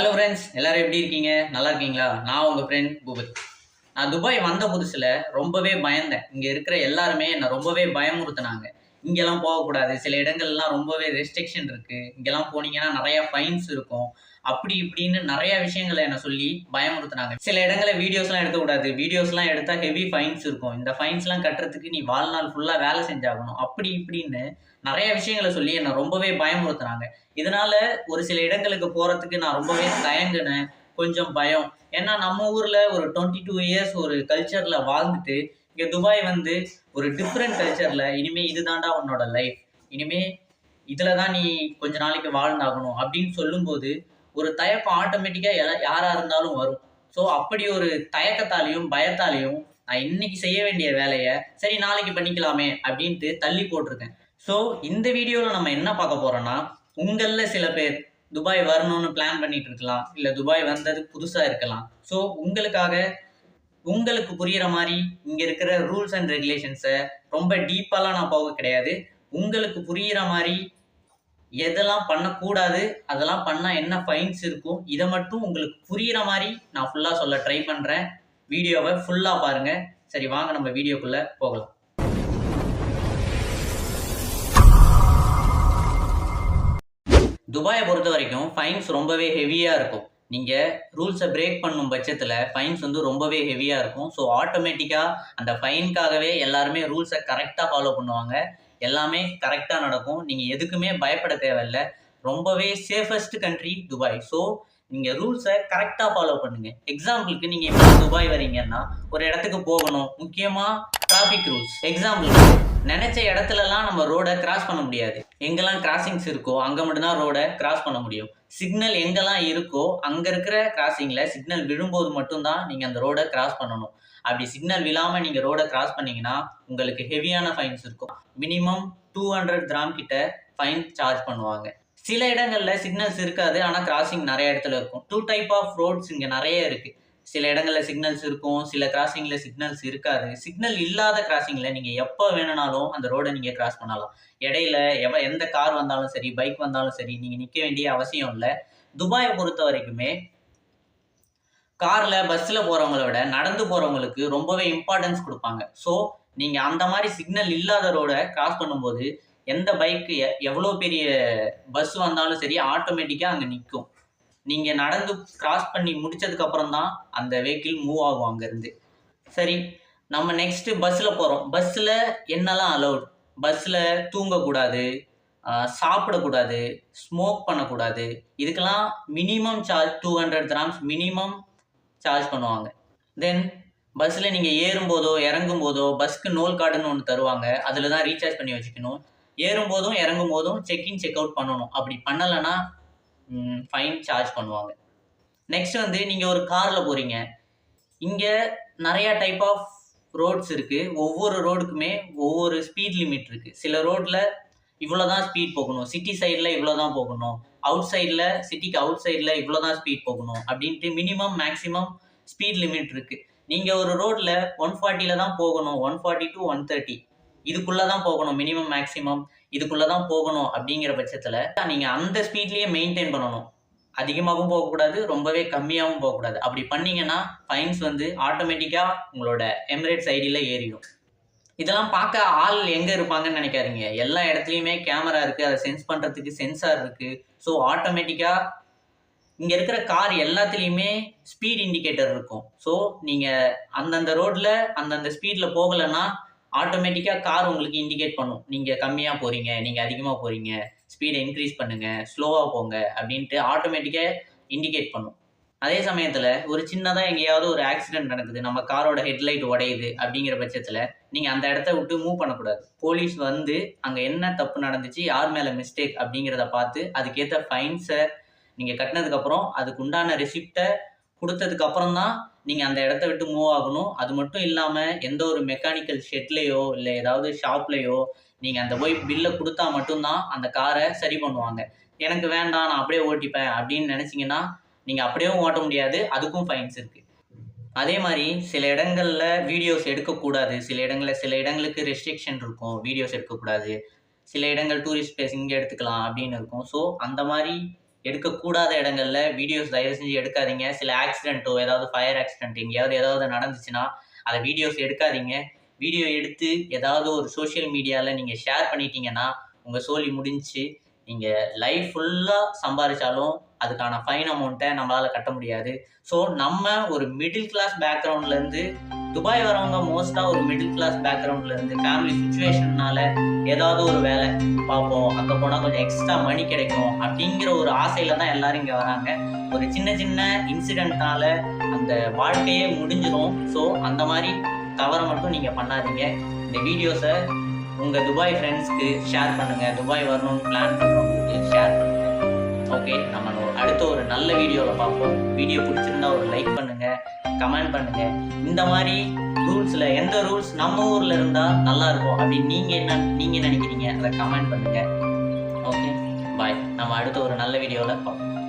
Hello friends, எல்லாரும் எப்படி இருக்கீங்க? நல்லா இருக்கீங்களா? நான் உங்கள் ஃப்ரெண்ட் பூபத். நான் துபாய் வந்த புதுசில் ரொம்பவே பயந்தேன். இங்கே இருக்கிற எல்லாருமே என்னை ரொம்பவே பயமுறுத்தினாங்க. இங்கெல்லாம் போகக்கூடாது, சில இடங்கள்லாம் ரொம்பவே ரெஸ்ட்ரிக்ஷன் இருக்குது, இங்கெல்லாம் போனீங்கன்னா நிறையா ஃபைன்ஸ் இருக்கும், அப்படி இப்படின்னு நிறையா விஷயங்களை என்னை சொல்லி பயமுறுத்தினாங்க. சில இடங்களில் வீடியோஸ்லாம் எடுக்கக்கூடாது, வீடியோஸ்லாம் எடுத்தால் ஹெவி ஃபைன்ஸ் இருக்கும், இந்த ஃபைன்ஸ்லாம் கட்டுறதுக்கு நீ வாழ்நாள் ஃபுல்லாக வேலை செஞ்சாகணும், அப்படி இப்படின்னு நிறைய விஷயங்களை சொல்லி என்னை ரொம்பவே பயமுறுத்துனாங்க. இதனால ஒரு சில இடங்களுக்கு போகிறதுக்கு நான் ரொம்பவே தயங்கினேன், கொஞ்சம் பயம். ஏன்னா நம்ம ஊரில் ஒரு 22 இயர்ஸ் ஒரு கல்ச்சரில் வாழ்ந்துட்டு இங்கே துபாய் வந்து ஒரு டிஃப்ரெண்ட் கல்ச்சரில் இனிமேல் இதுதான்டா உன்னோட லைஃப், இனிமேல் இதில் தான் நீ கொஞ்ச நாளைக்கு வாழ்ந்தாகணும் அப்படின்னு சொல்லும்போது ஒரு தயக்கம் ஆட்டோமேட்டிக்காக யாராக இருந்தாலும் வரும். ஸோ அப்படி ஒரு தயக்கத்தாலையும் பயத்தாலையும் நான் இன்னைக்கு செய்ய வேண்டிய வேலையை சரி நாளைக்கு பண்ணிக்கலாமே அப்படின்ட்டு தள்ளி போட்டிருக்கேன். ஸோ இந்த வீடியோவில் நம்ம என்ன பார்க்க போகிறோன்னா, உங்களில் சில பேர் துபாய் வரணும்னு பிளான் பண்ணிட்டு இருக்கலாம், இல்லை துபாய் வந்தது புதுசாக இருக்கலாம். ஸோ உங்களுக்காக உங்களுக்கு புரிகிற மாதிரி இங்கே இருக்கிற ரூல்ஸ் அண்ட் ரெகுலேஷன்ஸை ரொம்ப டீப்பாலாம் நான் போக கிடையாது, உங்களுக்கு புரிகிற மாதிரி எதெல்லாம் பண்ணக்கூடாது, அதெல்லாம் பண்ணால் என்ன ஃபைன்ஸ் இருக்கும், இதை மட்டும் உங்களுக்கு புரிகிற மாதிரி நான் ஃபுல்லாக சொல்ல ட்ரை பண்ணுறேன். வீடியோவை ஃபுல்லாக பாருங்கள். சரி, வாங்க நம்ம வீடியோக்குள்ளே போகலாம். துபாயை பொறுத்த வரைக்கும் ஃபைன்ஸ் ரொம்பவே ஹெவியாக இருக்கும். நீங்கள் ரூல்ஸை பிரேக் பண்ணும் பட்சத்தில் ஃபைன்ஸ் வந்து ரொம்பவே ஹெவியாக இருக்கும். ஸோ ஆட்டோமேட்டிக்காக அந்த ஃபைனுக்காகவே எல்லாருமே ரூல்ஸை கரெக்டாக ஃபாலோ பண்ணுவாங்க, எல்லாமே கரெக்டாக நடக்கும். நீங்கள் எதுக்குமே பயப்பட தேவையில்லை. ரொம்பவே சேஃபஸ்ட் கண்ட்ரி துபாய். ஸோ நீங்கள் ரூல்ஸை கரெக்டாக ஃபாலோ பண்ணுங்கள். எக்ஸாம்பிளுக்கு நீங்கள் இப்போ துபாய் வரீங்கன்னா ஒரு இடத்துக்கு போகணும், முக்கியமாக டிராஃபிக் ரூல்ஸ். எக்ஸாம்பிளுக்கு நினச்ச இடத்துலலாம் நம்ம ரோடை கிராஸ் பண்ண முடியாது. எங்கெல்லாம் கிராசிங்ஸ் இருக்கோ அங்கே மட்டும்தான் ரோடை கிராஸ் பண்ண முடியும். சிக்னல் எங்கெல்லாம் இருக்கோ அங்கே இருக்கிற கிராசிங்கில் சிக்னல் விழும்போது மட்டும்தான் நீங்கள் அந்த ரோடை கிராஸ் பண்ணணும். அப்படி சிக்னல் விழாமல் நீங்கள் ரோடை கிராஸ் பண்ணிங்கன்னா உங்களுக்கு ஹெவியான ஃபைன்ஸ் இருக்கும். மினிமம் 200 திராம் கிட்ட ஃபைன் சார்ஜ் பண்ணுவாங்க. சில இடங்களில் சிக்னல்ஸ் இருக்காது, ஆனால் கிராசிங் நிறைய இடத்துல இருக்கும். 2 டைப் ஆஃப் ரோட்ஸ் இங்கே நிறைய இருக்குது. சில இடங்களில் சிக்னல்ஸ் இருக்கும், சில கிராசிங்கில் சிக்னல்ஸ் இருக்காது. சிக்னல் இல்லாத கிராசிங்கில் நீங்கள் எப்போ வேணுனாலும் அந்த ரோடை நீங்கள் கிராஸ் பண்ணலாம். இடையில எந்த கார் வந்தாலும் சரி, பைக் வந்தாலும் சரி, நீங்கள் நிற்க வேண்டிய அவசியம் இல்லை. துபாயை பொறுத்த வரைக்குமே காரில் பஸ்ஸில் போகிறவங்கள விட நடந்து போகிறவங்களுக்கு ரொம்பவே இம்பார்ட்டன்ஸ் கொடுப்பாங்க. ஸோ நீங்கள் அந்த மாதிரி சிக்னல் இல்லாத ரோடை கிராஸ் பண்ணும்போது எந்த பைக்கு எவ்வளோ பெரிய பஸ் வந்தாலும் சரி ஆட்டோமேட்டிக்காக அங்கே நிற்கும். நீங்கள் நடந்து கிராஸ் பண்ணி முடிச்சதுக்கப்புறம் தான் அந்த வெஹிக்கிள் மூவ் ஆகும் அங்கேருந்து. சரி, நம்ம நெக்ஸ்ட்டு பஸ்ஸில் போகிறோம். பஸ்ஸில் என்னெல்லாம் அலௌட்? பஸ்ஸில் தூங்கக்கூடாது, சாப்பிடக்கூடாது, ஸ்மோக் பண்ணக்கூடாது. இதுக்கெல்லாம் minimum charge 200 grams minimum charge பண்ணுவாங்க. தென் பஸ்ஸில் நீங்கள் ஏறும்போதோ இறங்கும்போதோ பஸ்க்கு நோல் கார்டுன்னு ஒன்று தருவாங்க, அதில் தான் ரீசார்ஜ் பண்ணி வச்சுக்கணும். ஏறும்போதும் இறங்கும் போதும் செக்இன் செக் அவுட் பண்ணணும். அப்படி பண்ணலைன்னா ஃபைன் சார்ஜ் பண்ணுவாங்க. நெக்ஸ்ட் வந்து நீங்கள் ஒரு காரில் போகிறீங்க. இங்கே நிறையா டைப் ஆஃப் ரோட்ஸ் இருக்குது. ஒவ்வொரு ரோடுக்குமே ஒவ்வொரு ஸ்பீட் லிமிட் இருக்குது. சில ரோட்டில் இவ்வளோ தான் ஸ்பீட் போகணும், சிட்டி சைடில் இவ்வளோ தான் போகணும், அவுட் சைடில் சிட்டிக்கு அவுட் சைடில் இவ்வளோ தான் ஸ்பீட் போகணும் அப்படின்ட்டு மினிமம் மேக்ஸிமம் ஸ்பீட் லிமிட் இருக்குது. நீங்கள் ஒரு ரோட்டில் 140 தான் போகணும், 140 to 130 இதுக்குள்ளே தான் போகணும், மினிமம் மேக்ஸிமம் இதுக்குள்ளே தான் போகணும். அப்படிங்கிற பட்சத்தில் நீங்கள் அந்த ஸ்பீட்லேயே மெயின்டைன் பண்ணணும். அதிகமாகவும் போகக்கூடாது, ரொம்பவே கம்மியாகவும் போகக்கூடாது. அப்படி பண்ணிங்கன்னா ஃபைன்ஸ் வந்து ஆட்டோமேட்டிக்காக உங்களோட எமிரேட்ஸ் ஐடியில் ஏறிடும். இதெல்லாம் பார்க்க ஆள் எங்கே இருப்பாங்கன்னு நினைக்காதீங்க. எல்லா இடத்துலையுமே கேமரா இருக்குது, அதை சென்ஸ் பண்ணுறதுக்கு சென்சார் இருக்குது. ஸோ ஆட்டோமேட்டிக்காக இங்கே இருக்கிற கார் எல்லாத்துலேயுமே ஸ்பீட் இண்டிகேட்டர் இருக்கும். ஸோ நீங்கள் அந்தந்த ரோட்டில் அந்தந்த ஸ்பீடில் போகலைன்னா ஆட்டோமேட்டிக்காக கார் உங்களுக்கு இண்டிகேட் பண்ணும், நீங்கள் கம்மியாக போகிறீங்க, நீங்கள் அதிகமாக போகிறீங்க, ஸ்பீடை இன்க்ரீஸ் பண்ணுங்கள், ஸ்லோவாக போங்க அப்படின்ட்டு ஆட்டோமேட்டிக்காக இண்டிகேட் பண்ணும். அதே சமயத்தில் ஒரு சின்னதாக எங்கேயாவது ஒரு ஆக்சிடென்ட் நடக்குது, நம்ம காரோட ஹெட்லைட் உடையுது அப்படிங்கிற பட்சத்தில் நீங்கள் அந்த இடத்த விட்டு மூவ் பண்ணக்கூடாது. போலீஸ் வந்து அங்கே என்ன தப்பு நடந்துச்சு, யார் மேலே மிஸ்டேக் அப்படிங்கிறத பார்த்து அதுக்கேற்ற ஃபைன்ஸை நீங்கள் கட்டினதுக்கப்புறம் அதுக்கு உண்டான ரெசிப்டை கொடுத்ததுக்கப்புறம் தான் நீங்கள் அந்த இடத்த விட்டு மூவ் ஆகணும். அது மட்டும் இல்லாமல் எந்த ஒரு மெக்கானிக்கல் ஷெட்லேயோ இல்லை ஏதாவது ஷாப்லேயோ நீங்கள் அந்த போய் பில்லை கொடுத்தா மட்டும்தான் அந்த காரை சரி பண்ணுவாங்க. எனக்கு வேண்டாம், நான் அப்படியே ஓட்டிப்பேன் அப்படின்னு நினச்சிங்கன்னா நீங்கள் அப்படியே ஓட்ட முடியாது, அதுக்கும் ஃபைன்ஸ் இருக்குது. அதே மாதிரி சில இடங்களில் வீடியோஸ் எடுக்கக்கூடாது, சில இடங்களுக்கு ரெஸ்ட்ரிக்ஷன் இருக்கும், வீடியோஸ் எடுக்கக்கூடாது. சில இடங்கள் டூரிஸ்ட் பிளேஸ் இங்கே எடுத்துக்கலாம் அப்படின்னு இருக்கும். ஸோ அந்த மாதிரி எடுக்கக்கூடாத இடங்கள்ல வீடியோஸ் தயவு செஞ்சு எடுக்காதீங்க. சில ஆக்சிடென்ட்டோ, ஏதாவது ஃபயர் ஆக்சிடென்ட் எங்கேயாவது ஏதாவது நடந்துச்சுன்னா, அதை வீடியோஸ் எடுக்காதீங்க. வீடியோ எடுத்து ஏதாவது ஒரு சோஷியல் மீடியாவில் நீங்கள் ஷேர் பண்ணிட்டீங்கன்னா, உங்கள் சோலி முடிஞ்சுச்சு. நீங்கள் லைஃப் ஃபுல்லாக சம்பாதிச்சாலும் அதுக்கான ஃபைன் அமௌண்ட்டை நம்மளால் கட்ட முடியாது. ஸோ நம்ம ஒரு மிடில் கிளாஸ் பேக்ரவுண்ட்லேருந்து துபாய் வரவங்க மோஸ்ட்டாக ஒரு மிடில் கிளாஸ் பேக்ரவுண்ட்லேருந்து ஃபேமிலி சுச்சுவேஷன்னால ஏதாவது ஒரு வேலை பார்ப்போம், அங்கே போனால் கொஞ்சம் எக்ஸ்ட்ரா மணி கிடைக்கும் அப்படிங்கிற ஒரு ஆசையில் தான் எல்லாரும் இங்கே வராங்க. ஒரு சின்ன சின்ன இன்சிடென்ட்னால அந்த வாழ்க்கையே முடிஞ்சிடும். ஸோ அந்த மாதிரி தவறை மட்டும் நீங்கள் பண்ணாதீங்க. இந்த வீடியோஸை உங்கள் துபாய் ஃப்ரெண்ட்ஸ்க்கு ஷேர் பண்ணுங்கள். துபாய் வரணும்னு பிளான் பண்ணுறவங்களுக்கு ஷேர் பண்ணுங்கள். ஓகே, நம்ம அடுத்த ஒரு நல்ல வீடியோவில் பார்ப்போம். வீடியோ பிடிச்சிருந்தா ஒரு லைக் பண்ணுங்கள், கமெண்ட் பண்ணுங்கள். இந்த மாதிரி ரூல்ஸில் எந்த ரூல்ஸ் நம்ம ஊரில் இருந்தால் நல்லாயிருக்கும் அப்படின்னு நீங்கள் நினைக்கிறீங்க, அதை கமெண்ட் பண்ணுங்கள். ஓகே, பாய். நம்ம அடுத்த ஒரு நல்ல வீடியோவில் பார்ப்போம்.